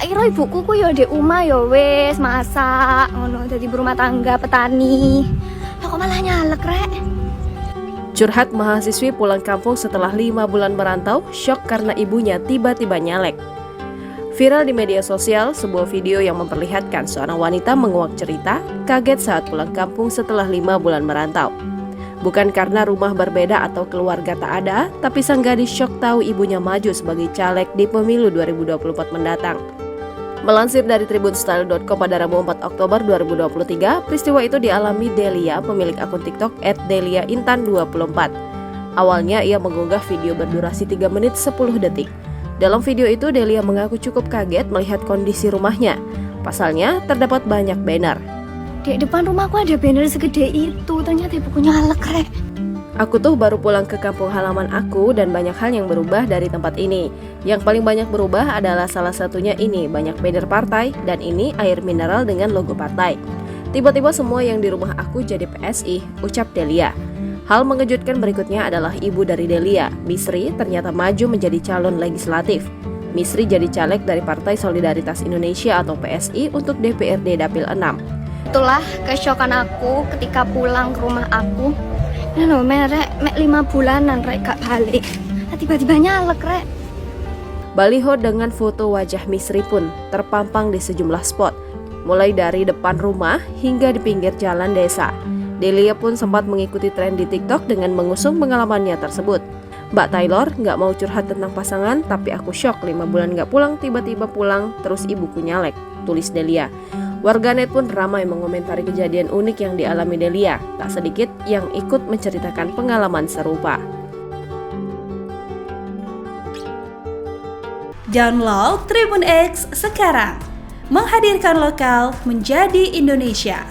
Tak kira ibuku ku ya ndek omah ya wis masak ngono dadi berumah tangga petani. Lah kok malah nyalek rek. Curhat mahasiswi pulang kampung setelah 5 bulan merantau, syok karena ibunya tiba-tiba nyalek. Viral di media sosial, sebuah video yang memperlihatkan seorang wanita menguak cerita kaget saat pulang kampung setelah 5 bulan merantau. Bukan karena rumah berbeda atau keluarga tak ada, tapi sang gadis syok tahu ibunya maju sebagai caleg di pemilu 2024 mendatang. Melansir dari tribunstyle.com pada Rabu 4 Oktober 2023, peristiwa itu dialami Delia, pemilik akun TikTok @deliaintan24. Awalnya ia mengunggah video berdurasi 3 menit 10 detik. Dalam video itu, Delia mengaku cukup kaget melihat kondisi rumahnya. Pasalnya, terdapat banyak banner. Di depan rumahku ada banner segede itu, ternyata ibuku nyalek rek. Aku tuh baru pulang ke kampung halaman aku dan banyak hal yang berubah dari tempat ini. Yang paling banyak berubah adalah salah satunya ini, banyak banner partai dan ini air mineral dengan logo partai. Tiba-tiba semua yang di rumah aku jadi PSI, ucap Delia. Hal mengejutkan berikutnya adalah ibu dari Delia, Misri, ternyata maju menjadi calon legislatif. Misri jadi caleg dari Partai Solidaritas Indonesia atau PSI untuk DPRD Dapil 6. Itulah kesyokan aku ketika pulang ke rumah aku. Nah lho merek 5 bulanan rek gak balik. Nah, tiba-tiba nyalek rek. Baliho dengan foto wajah Misri pun terpampang di sejumlah spot, mulai dari depan rumah hingga di pinggir jalan desa. Delia pun sempat mengikuti tren di TikTok dengan mengusung pengalamannya tersebut. Mbak Taylor nggak mau curhat tentang pasangan, tapi aku syok 5 bulan nggak pulang, tiba-tiba pulang, terus ibuku nyalek, tulis Delia. Warganet pun ramai mengomentari kejadian unik yang dialami Delia. Tak sedikit yang ikut menceritakan pengalaman serupa. Download Tribun X sekarang, menghadirkan lokal menjadi Indonesia.